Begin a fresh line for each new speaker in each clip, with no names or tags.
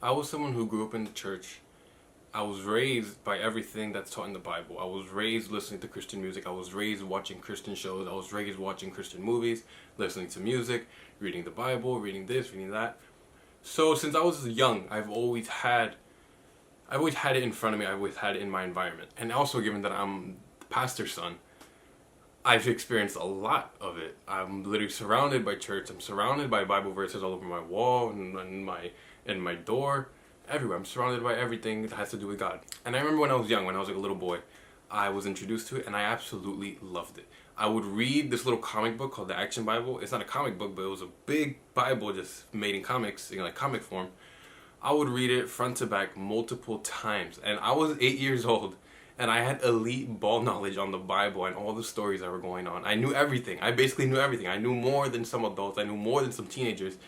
I was someone who grew up in the church. I was raised by everything that's taught in the Bible. I was raised listening to Christian music. I was raised watching Christian shows. I was raised watching Christian movies, listening to music, reading the Bible, reading this, reading that. So since I was young, I've always had it in front of me. I've always had it in my environment. And also, given that I'm the pastor's son, I've experienced a lot of it. I'm literally surrounded by church. I'm surrounded by Bible verses all over my wall and my door, everywhere. I'm surrounded by everything that has to do with God. And I remember when I was young, when I was like a little boy, I was introduced to it and I absolutely loved it. I would read this little comic book called the Action Bible. It's not a comic book, but it was a big Bible just made in comics, like comic form. I would read it front to back multiple times. And I was 8 years old. And I had elite ball knowledge on the Bible and all the stories that were going on. I knew everything. I basically knew everything. I knew more than some adults. I knew more than some teenagers.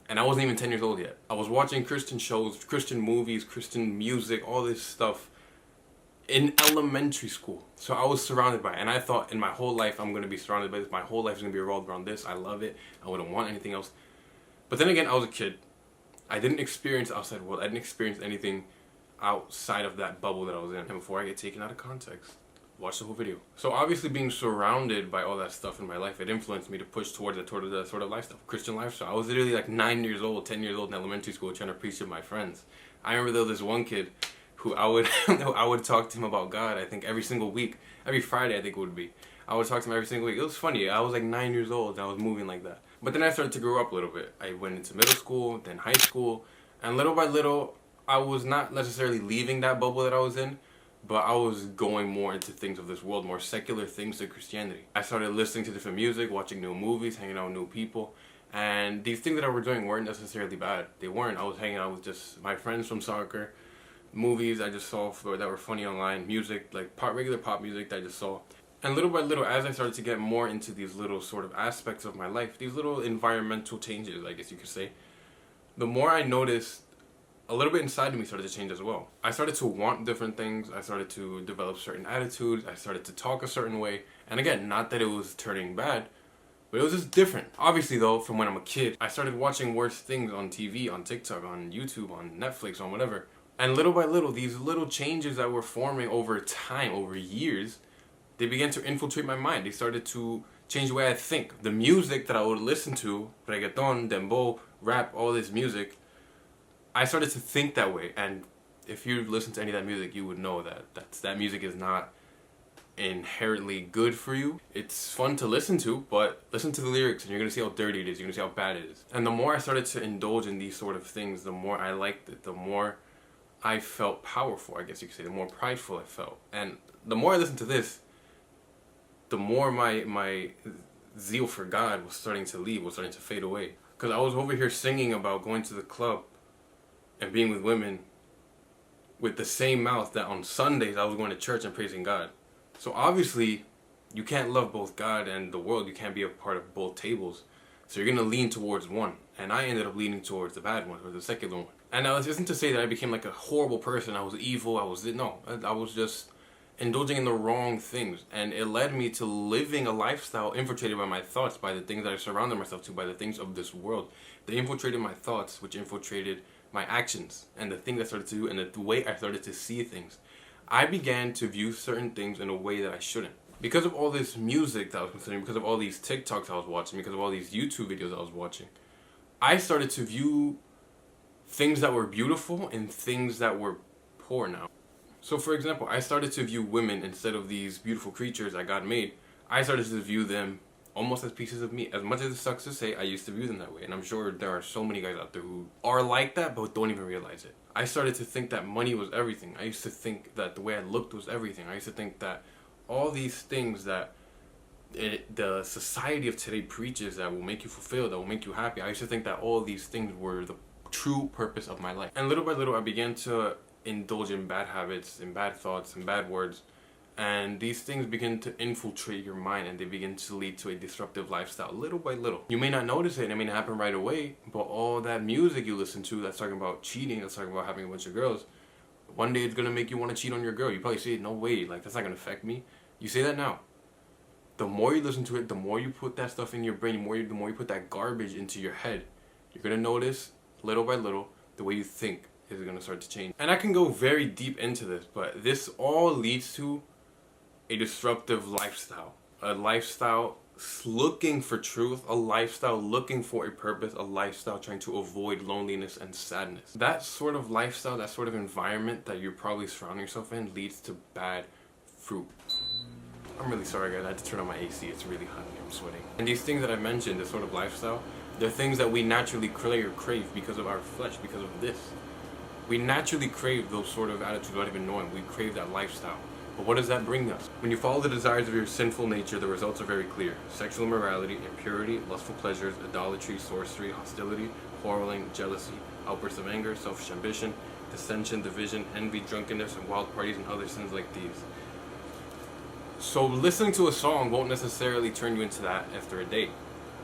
And I wasn't even 10 years old yet. I was watching Christian shows, Christian movies, Christian music, all this stuff in elementary school. So I was surrounded by it. And I thought in my whole life I'm going to be surrounded by this. My whole life is going to be revolved around this. I love it. I wouldn't want anything else. But then again, I was a kid. I didn't experience outside world. I didn't experience anything outside of that bubble that I was in. And before I get taken out of context, watch the whole video. So obviously being surrounded by all that stuff in my life, it influenced me to push towards that sort of lifestyle, Christian lifestyle. I was literally like 9 years old, 10 years old in elementary school trying to preach to my friends. I remember there was this one kid who I would talk to him about God, I think every single week. Every Friday I think it would be. I would talk to him every single week. It was funny. I was like 9 years old and I was moving like that. But then I started to grow up a little bit. I went into middle school, then high school, and little by little I was not necessarily leaving that bubble that I was in, but I was going more into things of this world, more secular things than Christianity. I started listening to different music, watching new movies, hanging out with new people, and these things that I was doing weren't necessarily bad. They weren't. I was hanging out with just my friends from soccer, movies I just saw that were funny online, music, like regular pop music that I just saw. And little by little, as I started to get more into these little sort of aspects of my life, these little environmental changes, I guess you could say, the more I noticed a little bit inside of me started to change as well. I started to want different things. I started to develop certain attitudes. I started to talk a certain way. And again, not that it was turning bad, but it was just different. Obviously though, from when I'm a kid, I started watching worse things on TV, on TikTok, on YouTube, on Netflix, on whatever. And little by little, these little changes that were forming over time, over years, they began to infiltrate my mind. They started to change the way I think. The music that I would listen to, reggaeton, dembow, rap, all this music, I started to think that way. And if you listen to any of that music, you would know that that music is not inherently good for you. It's fun to listen to, but listen to the lyrics and you're going to see how dirty it is. You're going to see how bad it is. And the more I started to indulge in these sort of things, the more I liked it, the more I felt powerful, I guess you could say, the more prideful I felt. And the more I listened to this, the more my zeal for God was starting to leave, was starting to fade away. Because I was over here singing about going to the club and being with women with the same mouth that on Sundays I was going to church and praising God. So obviously, you can't love both God and the world. You can't be a part of both tables. So you're going to lean towards one. And I ended up leaning towards the bad one, or the secular one. And now this isn't to say that I became like a horrible person. I was evil. I was just indulging in the wrong things. And it led me to living a lifestyle infiltrated by my thoughts, by the things that I surrounded myself to, by the things of this world. They infiltrated my thoughts, which infiltrated my actions, and the things I started to do, and the way I started to see things. I began to view certain things in a way that I shouldn't. Because of all this music that I was consuming, because of all these TikToks I was watching, because of all these YouTube videos I was watching, I started to view things that were beautiful and things that were poor now. So for example, I started to view women instead of these beautiful creatures that God made. I started to view them almost as pieces of meat. As much as it sucks to say, I used to view them that way. And I'm sure there are so many guys out there who are like that, but don't even realize it. I started to think that money was everything. I used to think that the way I looked was everything. I used to think that all these things that the society of today preaches that will make you fulfilled, that will make you happy. I used to think that all these things were the true purpose of my life. And little by little, I began to indulge in bad habits, in bad thoughts, in bad words. And these things begin to infiltrate your mind, and they begin to lead to a disruptive lifestyle, little by little. You may not notice it, and it may not happen right away, but all that music you listen to that's talking about cheating, that's talking about having a bunch of girls, one day it's going to make you want to cheat on your girl. You probably say, no way, like that's not going to affect me. You say that now. The more you listen to it, the more you put that stuff in your brain, the more you put that garbage into your head, you're going to notice, little by little, the way you think is going to start to change. And I can go very deep into this, but this all leads to a disruptive lifestyle. A lifestyle looking for truth, a lifestyle looking for a purpose, a lifestyle trying to avoid loneliness and sadness. That sort of lifestyle, that sort of environment that you're probably surrounding yourself in leads to bad fruit. I'm really sorry guys, I had to turn on my AC, it's really hot here, I'm sweating. And these things that I mentioned, this sort of lifestyle, they're things that we naturally crave because of our flesh, because of this. We naturally crave those sort of attitudes without even knowing. We crave that lifestyle. But what does that bring us? When you follow the desires of your sinful nature, the results are very clear. Sexual immorality, impurity, lustful pleasures, idolatry, sorcery, hostility, quarreling, jealousy, outbursts of anger, selfish ambition, dissension, division, envy, drunkenness, and wild parties, and other sins like these. So listening to a song won't necessarily turn you into that after a date.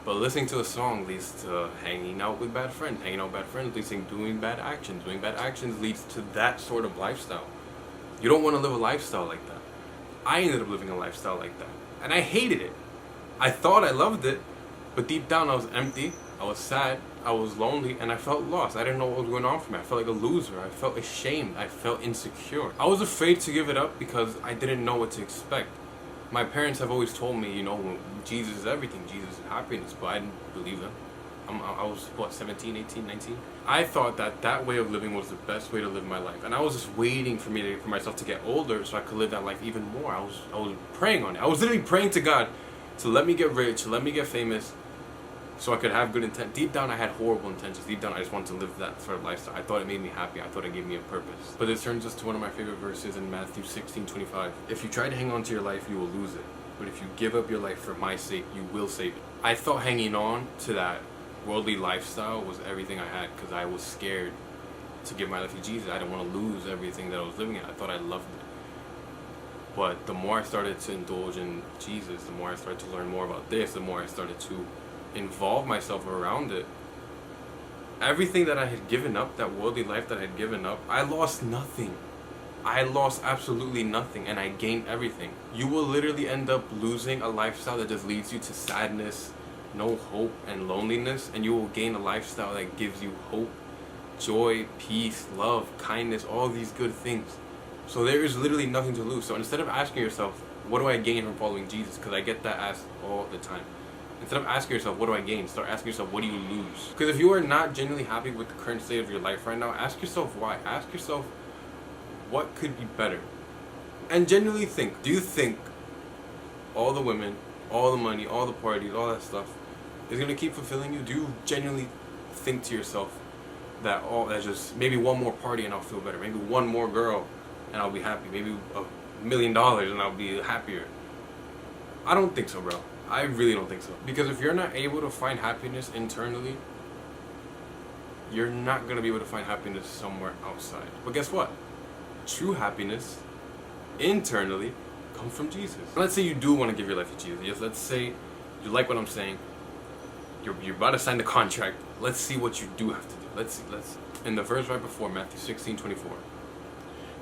But listening to a song leads to hanging out with bad friends. Hanging out with bad friends leads to doing bad actions. Doing bad actions leads to that sort of lifestyle. You don't want to live a lifestyle like that. I ended up living a lifestyle like that. And I hated it. I thought I loved it, but deep down I was empty, I was sad, I was lonely, and I felt lost. I didn't know what was going on for me. I felt like a loser. I felt ashamed. I felt insecure. I was afraid to give it up because I didn't know what to expect. My parents have always told me, Jesus is everything, Jesus is happiness, but I didn't believe them. I was, 17, 18, 19? I thought that way of living was the best way to live my life. And I was just waiting for myself to get older so I could live that life even more. I was praying on it. I was literally praying to God to let me get rich, to let me get famous, so I could have good intent. Deep down, I had horrible intentions. Deep down, I just wanted to live that sort of lifestyle. I thought it made me happy. I thought it gave me a purpose. But this turns us to one of my favorite verses in Matthew 16:25. If you try to hang on to your life, you will lose it. But if you give up your life for my sake, you will save it. I thought hanging on to that worldly lifestyle was everything I had because I was scared to give my life to Jesus. I didn't want to lose everything that I was living in. I thought I loved it. But the more I started to indulge in Jesus, the more I started to learn more about this, the more I started to involve myself around it. Everything that I had given up, that worldly life that I had given up, I lost nothing. I lost absolutely nothing, and I gained everything. You will literally end up losing a lifestyle that just leads you to sadness, no hope, and loneliness, and you will gain a lifestyle that gives you hope, joy, peace, love, kindness, all these good things. So there is literally nothing to lose. So instead of asking yourself, what do I gain from following Jesus? Because I get that asked all the time. Instead of asking yourself, what do I gain? Start asking yourself, what do you lose? Because if you are not genuinely happy with the current state of your life right now, ask yourself why. Ask yourself, what could be better? And genuinely think, do you think all the women, all the money, all the parties, all that stuff is going to keep fulfilling you? Do you genuinely think to yourself that that's just maybe one more party and I'll feel better? Maybe one more girl and I'll be happy? Maybe $1 million and I'll be happier? I don't think so, bro. I really don't think so. Because if you're not able to find happiness internally, you're not going to be able to find happiness somewhere outside. But guess what? True happiness internally comes from Jesus. Let's say you do want to give your life to Jesus. Yes, let's say you like what I'm saying. You're about to sign the contract. Let's see what you do have to do. Let's in the verse right before, Matthew 16:24.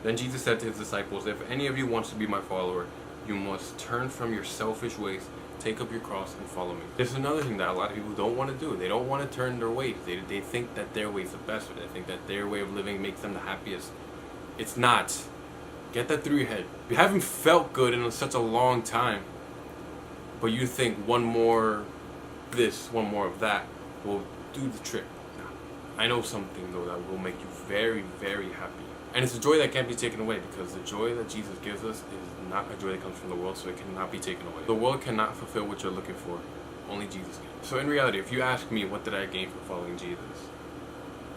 Then Jesus said to his disciples, if any of you wants to be my follower, you must turn from your selfish ways, take up your cross, and follow me. This is another thing that a lot of people don't want to do. They don't want to turn their ways. They think that their way is the best way. They think that their way of living makes them the happiest. It's not. Get that through your head. You haven't felt good in such a long time, but you think one more this, one more of that will do the trick. I know something though that will make you very, very happy. And it's a joy that can't be taken away, because the joy that Jesus gives us is not a joy that comes from the world, so it cannot be taken away. The world cannot fulfill what you're looking for. Only Jesus can. So in reality, if you ask me, what did I gain from following Jesus?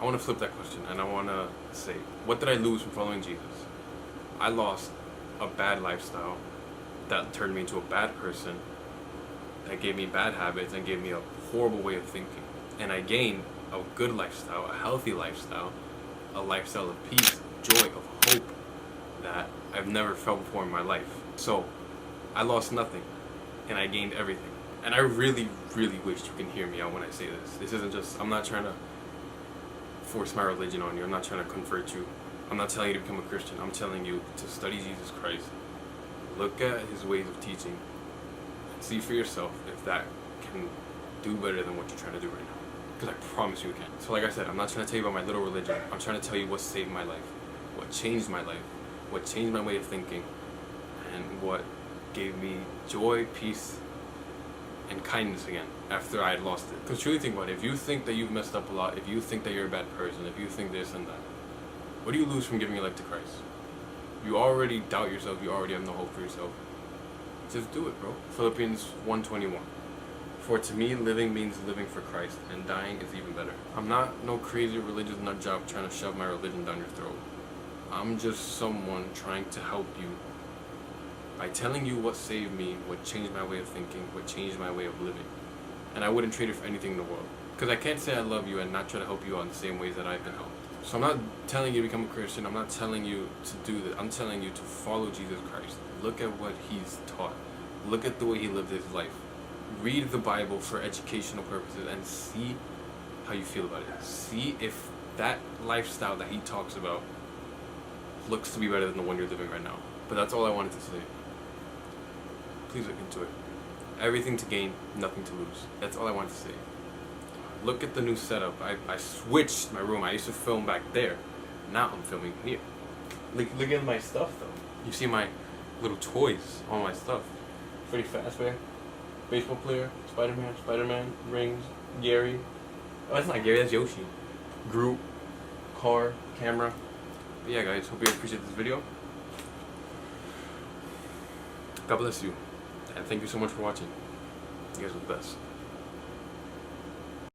I want to flip that question, and I want to say, what did I lose from following Jesus? I lost a bad lifestyle that turned me into a bad person, that gave me bad habits and gave me a horrible way of thinking. And I gained a good lifestyle, a healthy lifestyle, a lifestyle of peace, joy, of hope that I've never felt before in my life. So I lost nothing and I gained everything. And I really, really wish you can hear me out when I say this. This isn't just, I'm not trying to force my religion on you. I'm not trying to convert you. I'm not telling you to become a Christian. I'm telling you to study Jesus Christ. Look at his ways of teaching and see for yourself if that can do better than what you're trying to do right now. Because I promise you it can. So like I said, I'm not trying to tell you about my little religion. I'm trying to tell you what saved my life, what changed my life, what changed my way of thinking, and what gave me joy, peace, and kindness again after I had lost it. Because truly think about it, if you think that you've messed up a lot, if you think that you're a bad person, if you think this and that, what do you lose from giving your life to Christ? You already doubt yourself, you already have no hope for yourself. Just do it, bro. Philippians 1:21. For to me, living means living for Christ, and dying is even better. I'm not no crazy religious nut job trying to shove my religion down your throat. I'm just someone trying to help you by telling you what saved me, what changed my way of thinking, what changed my way of living. And I wouldn't trade it for anything in the world. Because I can't say I love you and not try to help you out in the same ways that I've been helped. So I'm not telling you to become a Christian. I'm not telling you to do this. I'm telling you to follow Jesus Christ. Look at what he's taught. Look at the way he lived his life. Read the Bible for educational purposes and see how you feel about it. See if that lifestyle that he talks about looks to be better than the one you're living right now. But that's all I wanted to say. Please look into it. Everything to gain, nothing to lose. That's all I wanted to say. Look at the new setup. I switched my room. I used to film back there. Now I'm filming here. Look at my stuff though. You see my little toys, all my stuff. Freddy Fazbear, baseball player, Spider-Man, rings, Gary. Oh, that's not Gary, that's Yoshi. Groot, car, camera. But yeah guys, hope you guys appreciate this video. God bless you. And thank you so much for watching. You guys are the best.